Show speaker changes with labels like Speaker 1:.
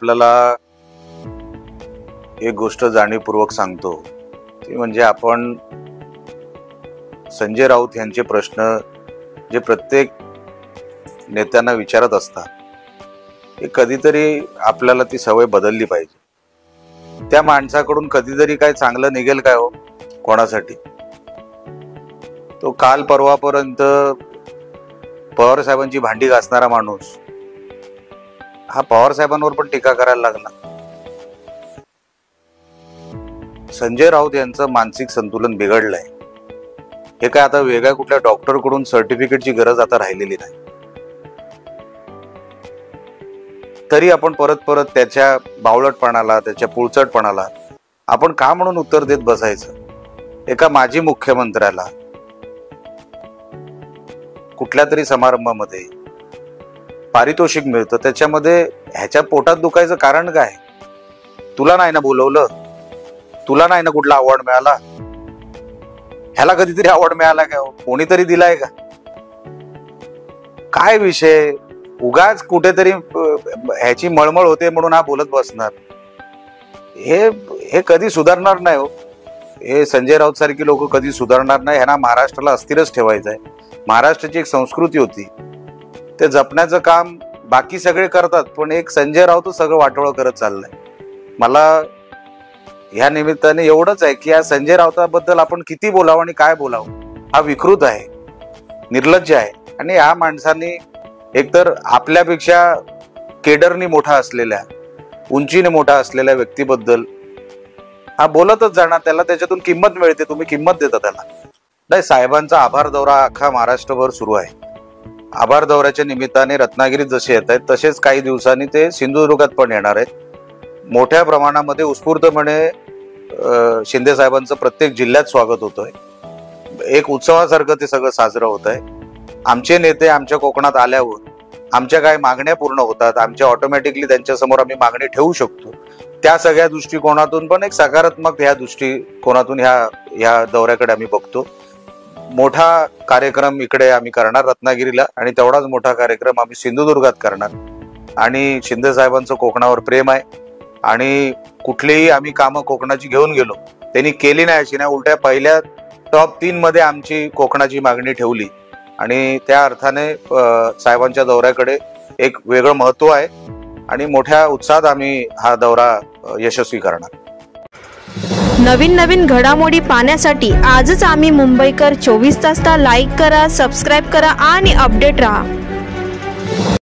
Speaker 1: आपल्याला एक गोष्ट जाणीवपूर्वक सांगतो ती म्हणजे आपण संजय राऊत यांचे प्रश्न जे प्रत्येक नेत्यांना विचारत असतात हे कधीतरी आपल्याला ती सवय बदलली पाहिजे। त्या माणसाकडून कधीतरी काय चांगलं निघेल काय हो कोणासाठी? तो काल परवापर्यंत पवार साहेबांची भांडी घासणारा माणूस हा पवार साहेबांवर पण टीका करायला लागला। संजय राऊत यांचं मानसिक संतुलन बिघडलंय। हे काय आता वेगळ्या कुठल्या डॉक्टर कडून सर्टिफिकेटची गरज आता राहिलेली नाही। तरी आपण परत परत त्याच्या बावळटपणाला त्याच्या पुळचटपणाला आपण का म्हणून उत्तर देत बसायचं? एका माजी मुख्यमंत्र्याला कुठल्या तरी समारंभामध्ये पारितोषिक मिळतं, त्याच्यामध्ये ह्याच्या पोटात दुखायचं कारण काय? तुला नाही ना बोलवलं, तुला नाही ना कुठला अवॉर्ड मिळाला, ह्याला कधीतरी अवॉर्ड मिळाला का? कोणीतरी दिलाय का? काय विषय? उगाच कुठेतरी ह्याची मळमळ होते म्हणून हा बोलत बसणार। हे कधी सुधारणार नाही हो। हे संजय राऊत सारखी लोक कधी सुधारणार नाही। ह्यांना महाराष्ट्राला अस्थिरच ठेवायचं आहे। महाराष्ट्राची एक संस्कृती होती, ते जपण्याचं काम बाकी सगळे करतात, पण एक संजय राऊत सगळं वाटोळं करत चाललंय। मला ह्या निमित्ताने एवढंच आहे की या संजय राऊताबद्दल आपण किती बोलावं आणि काय बोलावं? हा विकृत आहे, निर्लज्ज आहे आणि या माणसाने एकतर आपल्यापेक्षा केडरनी मोठा असलेल्या, उंचीने मोठा असलेल्या व्यक्तीबद्दल हा बोलतच जाणार। त्याला त्याच्यातून किंमत मिळते, तुम्ही किंमत देता त्याला नाही। साहेबांचा आभार दौरा अख्खा महाराष्ट्रभर सुरू आहे। आभार दौऱ्याच्या निमित्ताने रत्नागिरीत जसे येत आहेत तसेच काही दिवसांनी ते सिंधुदुर्गात पण येणार आहेत। मोठ्या प्रमाणामध्ये उत्स्फूर्तपणे शिंदे साहेबांचं प्रत्येक जिल्ह्यात स्वागत होतंय। एक उत्सवासारखं ते सगळं साजरं होत आहे। आमचे नेते आमच्या कोकणात आल्यावर आमच्या काय मागण्या पूर्ण होतात, आमच्या ऑटोमॅटिकली त्यांच्या समोर आम्ही मागणी ठेवू शकतो। त्या सगळ्या दृष्टिकोनातून पण एक सकारात्मक ह्या दृष्टिकोनातून ह्या दौऱ्याकडे आम्ही बघतो। मोठा कार्यक्रम इकडे आम्ही करणार रत्नागिरीला आणि तेवढाच मोठा कार्यक्रम आम्ही सिंधुदुर्गात करणार। आणि शिंदे साहेबांचं कोकणावर प्रेम आहे आणि कुठलीही आम्ही कामं कोकणाची घेऊन गेलो त्यांनी केली नाही अशी नाही, उलट्या पहिल्या टॉप 3 मध्ये आमची कोकणाची मागणी ठेवली आणि त्या अर्थाने साहेबांच्या दौऱ्याकडे एक वेगळं महत्व आहे आणि मोठ्या उत्साहात आम्ही हा दौरा यशस्वी करणार।
Speaker 2: नवीन नवीन घडामोडी पाहण्यासाठी आजच आम्ही मुंबईकर 24 तासला लाईक करा, सबस्क्राईब करा आणि अपडेट रहा।